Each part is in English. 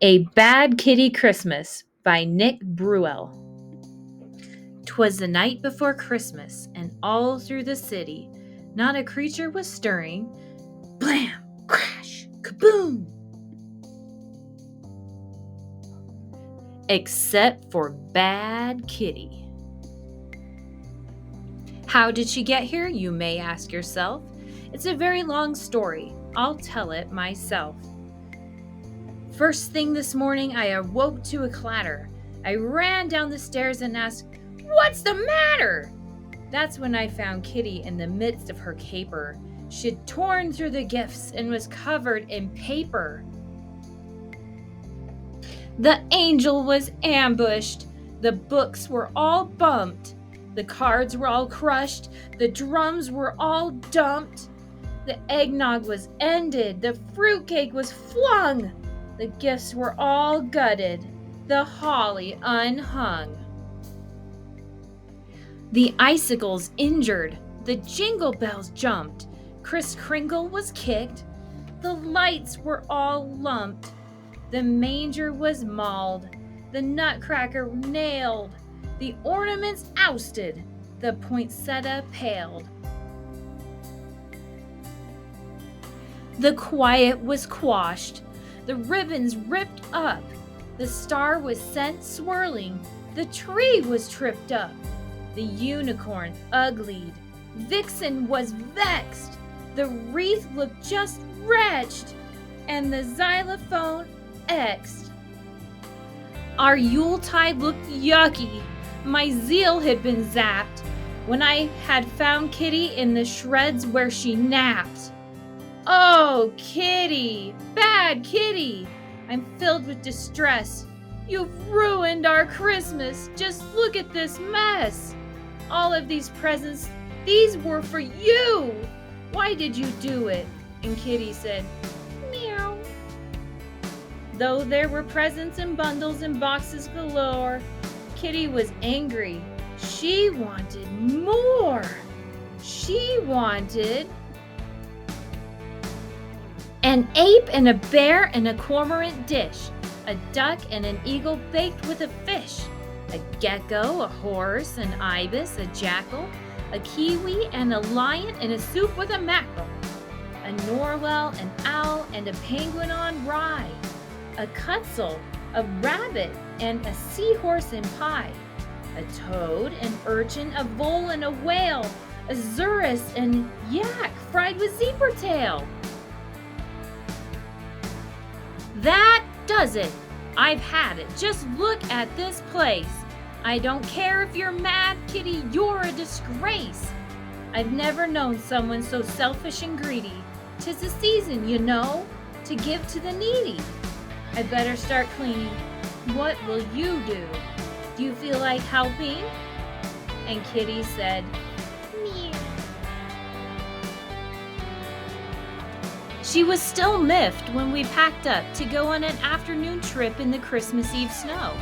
A Bad Kitty Christmas by Nick Bruel. 'Twas the night before Christmas, and all through the city not a creature was stirring. Blam! Crash! Kaboom! Except for Bad Kitty. How did she get here, you may ask yourself? It's a very long story. I'll tell it myself. First thing this morning, I awoke to a clatter. I ran down the stairs and asked, "What's the matter?" That's when I found Kitty in the midst of her caper. She'd torn through the gifts and was covered in paper. The angel was ambushed. The books were all bumped. The cards were all crushed. The drums were all dumped. The eggnog was ended. The fruitcake was flung. The gifts were all gutted, the holly unhung. The icicles injured, the jingle bells jumped, Kris Kringle was kicked, the lights were all lumped, the manger was mauled, the nutcracker nailed, the ornaments ousted, the poinsettia paled. The quiet was quashed, the ribbons ripped up, the star was sent swirling, the tree was tripped up, the unicorn uglied, Vixen was vexed, the wreath looked just wretched, and the xylophone exed. Our Yuletide looked yucky, my zeal had been zapped, when I had found Kitty in the shreds where she napped. Oh, Kitty, bad Kitty, I'm filled with distress. You've ruined our Christmas. Just look at this mess. All of these presents, these were for you. Why did you do it? And Kitty said, meow. Though there were presents and bundles and boxes galore, Kitty was angry. She wanted more. She wanted an ape and a bear and a cormorant dish, a duck and an eagle baked with a fish, a gecko, a horse, an ibis, a jackal, a kiwi and a lion and a soup with a mackerel, a narwhal, an owl, and a penguin on rye, a cutzel, a rabbit, and a seahorse in pie, a toad, an urchin, a vole, and a whale, a zurus and yak fried with zebra tail. That does it. I've had it. Just look at this place. I don't care if you're mad, Kitty, you're a disgrace. I've never known someone so selfish and greedy. 'Tis the season, you know, to give to the needy. I better start cleaning. What will you do? Do you feel like helping? And Kitty said, meow. She was still miffed when we packed up to go on an afternoon trip in the Christmas Eve snow.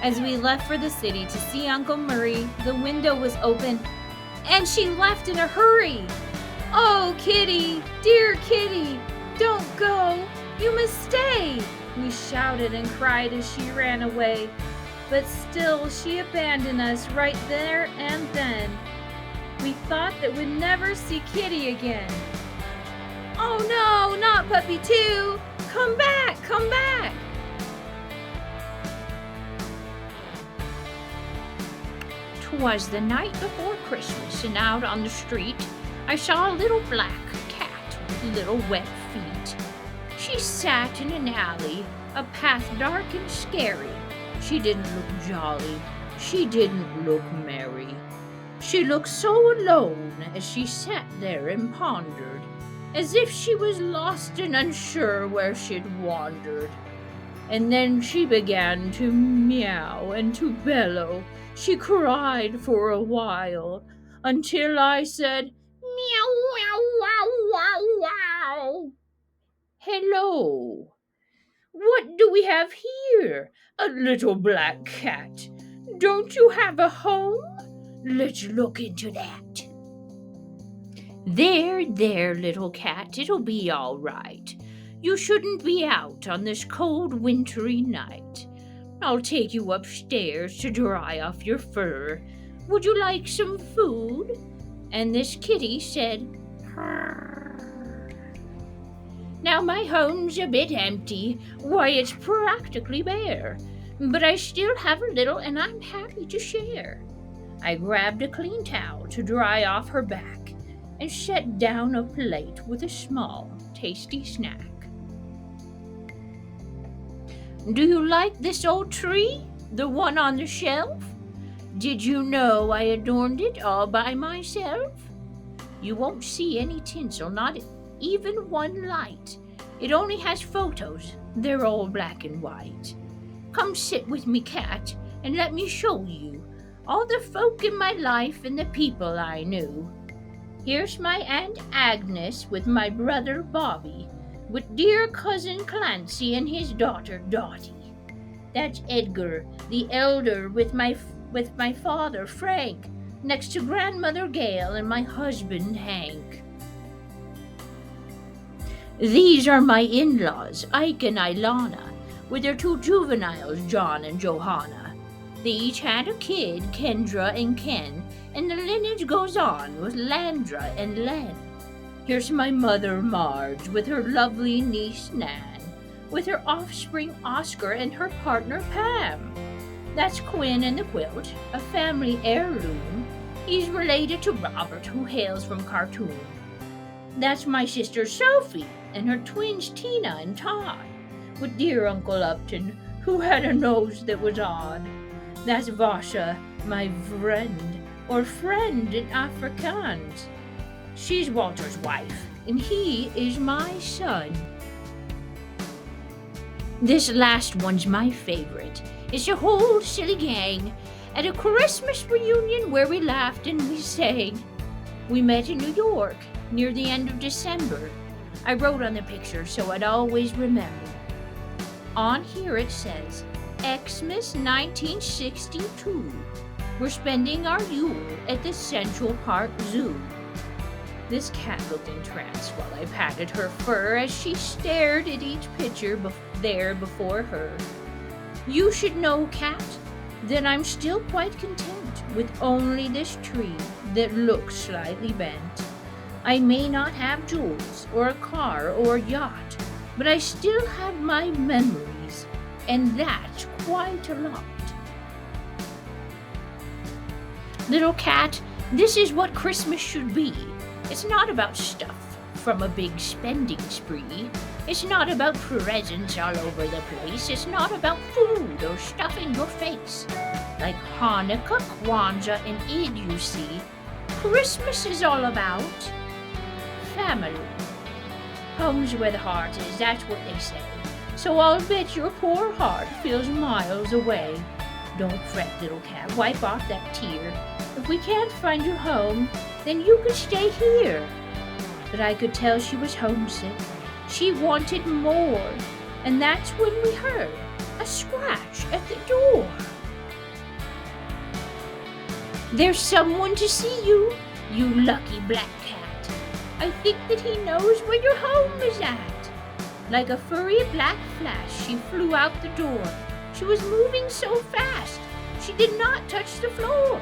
As we left for the city to see Uncle Murray, the window was open, and she left in a hurry. Oh, Kitty, dear Kitty, don't go, you must stay, we shouted and cried as she ran away. But still she abandoned us right there and then. We thought that we'd never see Kitty again. Oh no, not Puppy too! Come back, come back! 'Twas the night before Christmas, and out on the street I saw a little black cat with little wet feet. She sat in an alley, a path dark and scary. She didn't look jolly, she didn't look merry. She looked so alone as she sat there and pondered, as if she was lost and unsure where she'd wandered. And then she began to meow and to bellow. She cried for a while, until I said, meow, wow, wow, wow, wow. Hello, what do we have here? A little black cat. Don't you have a home? Let's look into that. There, little cat, it'll be all right. You shouldn't be out on this cold, wintry night. I'll take you upstairs to dry off your fur. Would you like some food?" And this kitty said, "Purr." Now my home's a bit empty. Why, it's practically bare. But I still have a little, and I'm happy to share. I grabbed a clean towel to dry off her back and set down a plate with a small, tasty snack. "Do you like this old tree? The one on the shelf? Did you know I adorned it all by myself? You won't see any tinsel, not even one light. It only has photos. They're all black and white. Come sit with me, cat, and let me show you all the folk in my life and the people I knew. Here's my Aunt Agnes with my brother Bobby, with dear cousin Clancy and his daughter Dottie. That's Edgar, the elder, with my father Frank, next to grandmother Gail and my husband Hank. These are my in-laws, Ike and Ilana, with their two juveniles, John and Johanna. They each had a kid, Kendra and Ken, and the lineage goes on with Landra and Len. Here's my mother Marge with her lovely niece Nan, with her offspring Oscar and her partner Pam. That's Quinn and the quilt, a family heirloom. He's related to Robert, who hails from Khartoum. That's my sister Sophie and her twins Tina and Todd, with dear Uncle Upton, who had a nose that was odd. That's Vasha, my friend, or friend in Afrikaans. She's Walter's wife, and he is my son. This last one's my favorite. It's a whole silly gang at a Christmas reunion where we laughed and we sang. We met in New York near the end of December. I wrote on the picture so I'd always remember. On here it says, Xmas 1962. We're spending our Yule at the Central Park Zoo. This cat looked entranced while I patted her fur as she stared at each picture there before her. You should know, cat, that I'm still quite content with only this tree that looks slightly bent. I may not have jewels or a car or a yacht, but I still have my memories, and that's quite a lot. Little cat, this is what Christmas should be. It's not about stuff from a big spending spree. It's not about presents all over the place. It's not about food or stuff in your face. Like Hanukkah, Kwanzaa, and Eid, you see, Christmas is all about family. Home's where the heart is, that's what they say. So I'll bet your poor heart feels miles away. Don't fret, little cat, wipe off that tear. If we can't find you home, then you could stay here. But I could tell she was homesick. She wanted more. And that's when we heard a scratch at the door. There's someone to see you, you lucky black cat. I think that he knows where your home is at. Like a furry black flash, she flew out the door. She was moving so fast, she did not touch the floor.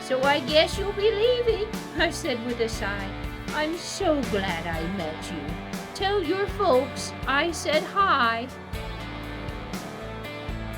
So I guess you'll be leaving, I said with a sigh. I'm so glad I met you. Tell your folks I said hi.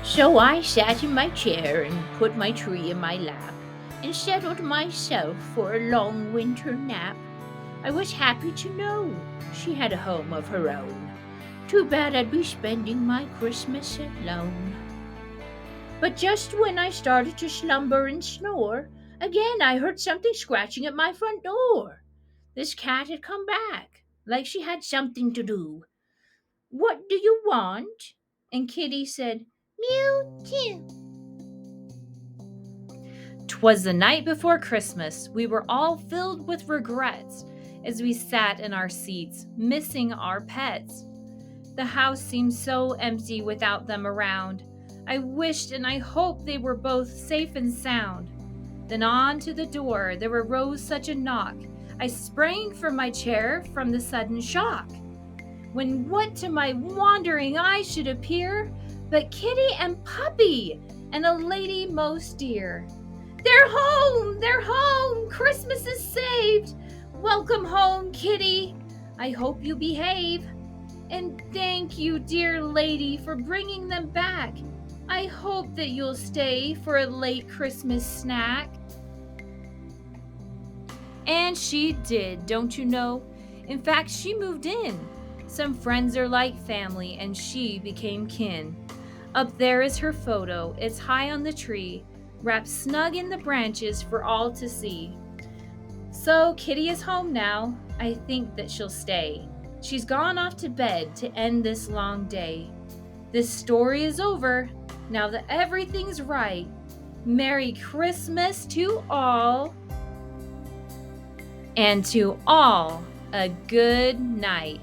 So I sat in my chair and put my tree in my lap and settled myself for a long winter nap. I was happy to know she had a home of her own. Too bad I'd be spending my Christmas alone. But just when I started to slumber and snore, again I heard something scratching at my front door. This cat had come back, like she had something to do. What do you want? And Kitty said, Mew, mew. 'Twas the night before Christmas. We were all filled with regrets as we sat in our seats, missing our pets. The house seemed so empty without them around. I wished and I hoped they were both safe and sound. Then on to the door there arose such a knock. I sprang from my chair from the sudden shock. when what to my wandering eye should appear but Kitty and Puppy, and a lady most dear. They're home! They're home! Christmas is saved! Welcome home, Kitty! I hope you behave. And thank you, dear lady, for bringing them back. I hope that you'll stay for a late Christmas snack. And she did, don't you know? In fact, she moved in. Some friends are like family, and she became kin. Up there is her photo. It's high on the tree, wrapped snug in the branches for all to see. So Kitty is home now. I think that she'll stay. She's gone off to bed to end this long day. This story is over. Now that everything's right, Merry Christmas to all, and to all a good night.